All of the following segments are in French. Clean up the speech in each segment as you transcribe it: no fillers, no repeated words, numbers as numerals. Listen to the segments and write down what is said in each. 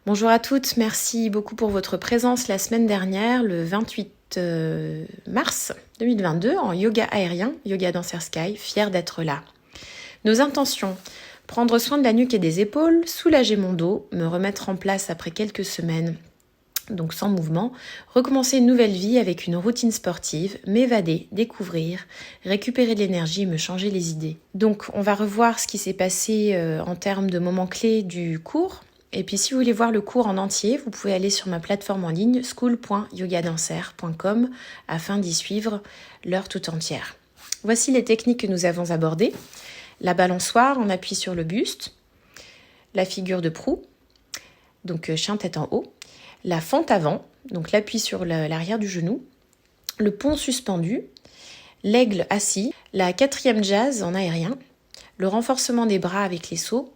Bonjour à toutes, merci beaucoup pour votre présence la semaine dernière, le 28 mars 2022, en yoga aérien, Yoga Dancer Sky, fière d'être là. Nos intentions, prendre soin de la nuque et des épaules, soulager mon dos, me remettre en place après quelques semaines, donc sans mouvement, recommencer une nouvelle vie avec une routine sportive, m'évader, découvrir, récupérer de l'énergie et me changer les idées. Donc on va revoir ce qui s'est passé en termes de moments clés du cours. Et puis si vous voulez voir le cours en entier, vous pouvez aller sur ma plateforme en ligne school.yogadancer.com afin d'y suivre l'heure tout entière. Voici les techniques que nous avons abordées. La balançoire, on appuie sur le buste. La figure de proue, donc chien tête en haut. La fente avant, donc l'appui sur l'arrière du genou. Le pont suspendu. L'aigle assis. La 4e jazz en aérien. Le renforcement des bras avec les sauts.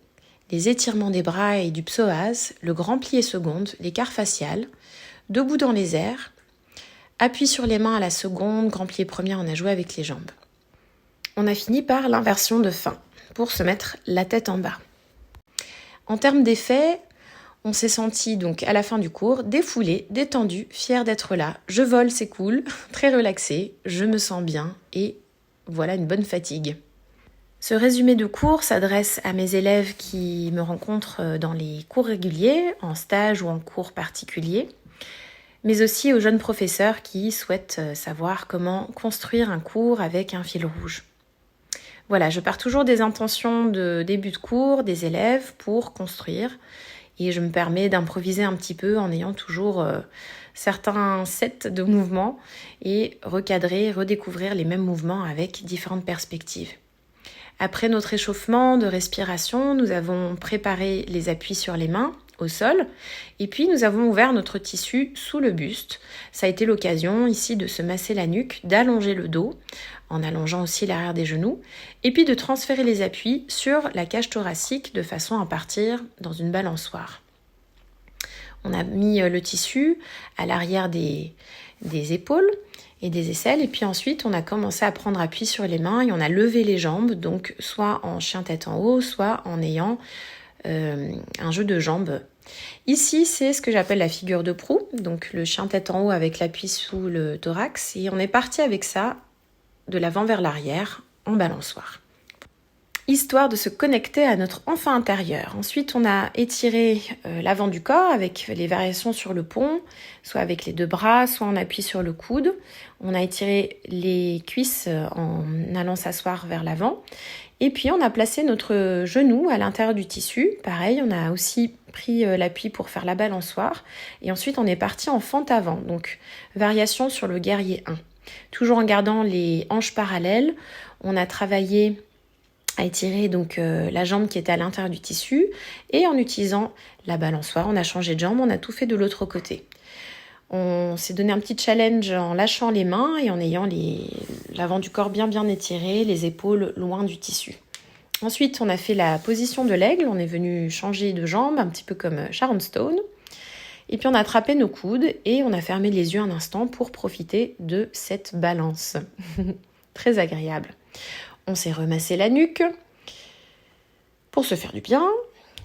Les étirements des bras et du psoas, le grand plié seconde, l'écart facial, debout dans les airs, appui sur les mains à la seconde, grand plié première, on a joué avec les jambes. On a fini par l'inversion de fin, pour se mettre la tête en bas. En termes d'effet, on s'est senti donc à la fin du cours défoulé, détendu, fier d'être là. Je vole, c'est cool, très relaxé, je me sens bien et voilà une bonne fatigue. Ce résumé de cours s'adresse à mes élèves qui me rencontrent dans les cours réguliers, en stage ou en cours particulier, mais aussi aux jeunes professeurs qui souhaitent savoir comment construire un cours avec un fil rouge. Voilà, je pars toujours des intentions de début de cours des élèves pour construire et je me permets d'improviser un petit peu en ayant toujours certains sets de mouvements et recadrer, redécouvrir les mêmes mouvements avec différentes perspectives. Après notre échauffement de respiration, nous avons préparé les appuis sur les mains au sol et puis nous avons ouvert notre tissu sous le buste. Ça a été l'occasion ici de se masser la nuque, d'allonger le dos en allongeant aussi l'arrière des genoux et puis de transférer les appuis sur la cage thoracique de façon à partir dans une balançoire. On a mis le tissu à l'arrière des épaules et des aisselles. Et puis ensuite, on a commencé à prendre appui sur les mains et on a levé les jambes, donc soit en chien tête en haut, soit en ayant un jeu de jambes. Ici, c'est ce que j'appelle la figure de proue, donc le chien tête en haut avec l'appui sous le thorax. Et on est parti avec ça de l'avant vers l'arrière en balançoire, histoire de se connecter à notre enfant intérieur. Ensuite, on a étiré l'avant du corps avec les variations sur le pont, soit avec les deux bras, soit en appui sur le coude. On a étiré les cuisses en allant s'asseoir vers l'avant. Et puis, on a placé notre genou à l'intérieur du tissu. Pareil, on a aussi pris l'appui pour faire la balançoire. Et ensuite, on est parti en fente avant, donc variation sur le guerrier 1. Toujours en gardant les hanches parallèles, on a travaillé à étirer donc la jambe qui était à l'intérieur du tissu et en utilisant la balançoire, on a changé de jambe, on a tout fait de l'autre côté. On s'est donné un petit challenge en lâchant les mains et en ayant l'avant du corps bien étiré, les épaules loin du tissu. Ensuite, on a fait la position de l'aigle, on est venu changer de jambe, un petit peu comme Sharon Stone. Et puis on a attrapé nos coudes et on a fermé les yeux un instant pour profiter de cette balance. Très agréable. On s'est remassé la nuque pour se faire du bien,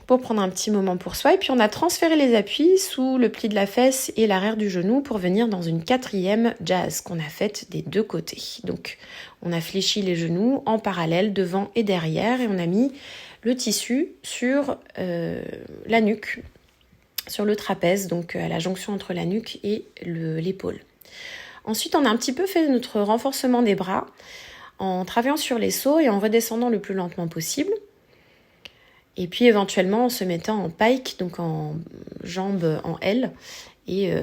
pour prendre un petit moment pour soi. Et puis on a transféré les appuis sous le pli de la fesse et l'arrière du genou pour venir dans une 4e jazz qu'on a faite des deux côtés. Donc on a fléchi les genoux en parallèle devant et derrière et on a mis le tissu sur la nuque, sur le trapèze, donc à la jonction entre la nuque et l'épaule. Ensuite, on a un petit peu fait notre renforcement des bras en travaillant sur les sauts et en redescendant le plus lentement possible. Et puis éventuellement en se mettant en pike, donc en jambes en L et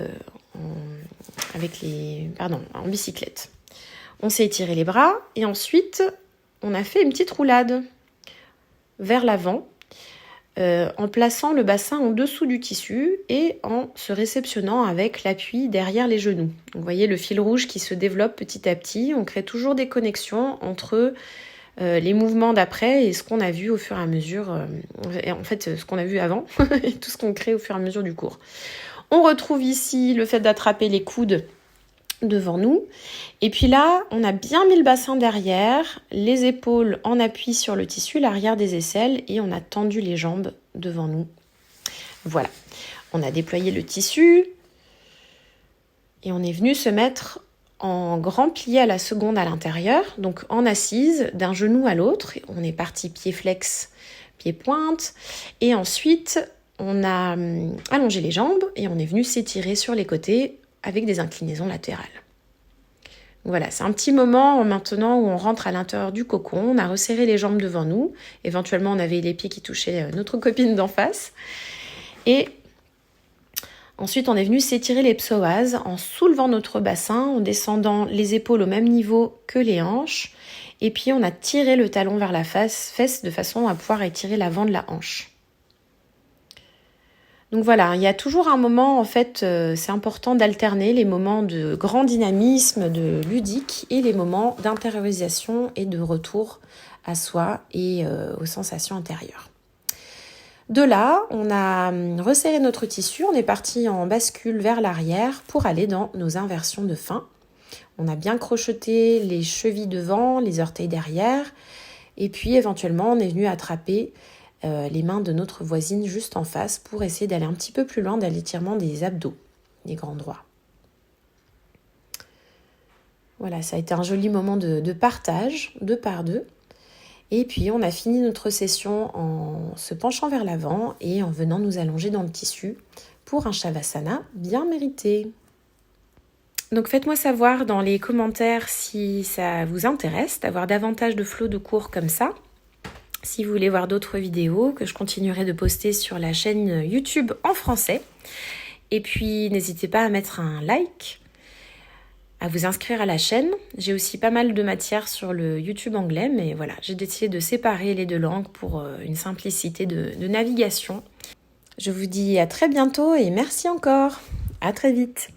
en bicyclette. On s'est étiré les bras et ensuite on a fait une petite roulade vers l'avant en plaçant le bassin en dessous du tissu et en se réceptionnant avec l'appui derrière les genoux. Donc, vous voyez le fil rouge qui se développe petit à petit. On crée toujours des connexions entre les mouvements d'après et ce qu'on a vu au fur et à mesure, ce qu'on a vu avant et tout ce qu'on crée au fur et à mesure du cours. On retrouve ici le fait d'attraper les coudes devant nous. Et puis là, on a bien mis le bassin derrière, les épaules en appui sur le tissu, l'arrière des aisselles et on a tendu les jambes devant nous. Voilà. On a déployé le tissu et on est venu se mettre en grand plié à la seconde à l'intérieur, donc en assise d'un genou à l'autre. On est parti pied flex, pied pointe, et ensuite on a allongé les jambes et on est venu s'étirer sur les côtés avec des inclinaisons latérales. Voilà, c'est un petit moment maintenant où on rentre à l'intérieur du cocon, on a resserré les jambes devant nous, éventuellement on avait les pieds qui touchaient notre copine d'en face, et ensuite on est venu s'étirer les psoas en soulevant notre bassin, en descendant les épaules au même niveau que les hanches, et puis on a tiré le talon vers la fesse de façon à pouvoir étirer l'avant de la hanche. Donc voilà, il y a toujours un moment, en fait, c'est important d'alterner les moments de grand dynamisme, de ludique, et les moments d'intériorisation et de retour à soi et aux sensations intérieures. De là, on a resserré notre tissu, on est parti en bascule vers l'arrière pour aller dans nos inversions de fin. On a bien crocheté les chevilles devant, les orteils derrière, et puis éventuellement on est venu attraper les mains de notre voisine juste en face pour essayer d'aller un petit peu plus loin dans l'étirement des abdos, des grands droits. Voilà, ça a été un joli moment de partage, 2 par 2. Et puis on a fini notre session en se penchant vers l'avant et en venant nous allonger dans le tissu pour un Shavasana bien mérité. Donc faites-moi savoir dans les commentaires si ça vous intéresse d'avoir davantage de flots de cours comme ça. Si vous voulez voir d'autres vidéos que je continuerai de poster sur la chaîne YouTube en français. Et puis n'hésitez pas à mettre un like, à vous inscrire à la chaîne. J'ai aussi pas mal de matière sur le YouTube anglais, mais voilà, j'ai décidé de séparer les 2 langues pour une simplicité de navigation. Je vous dis à très bientôt et merci encore. À très vite.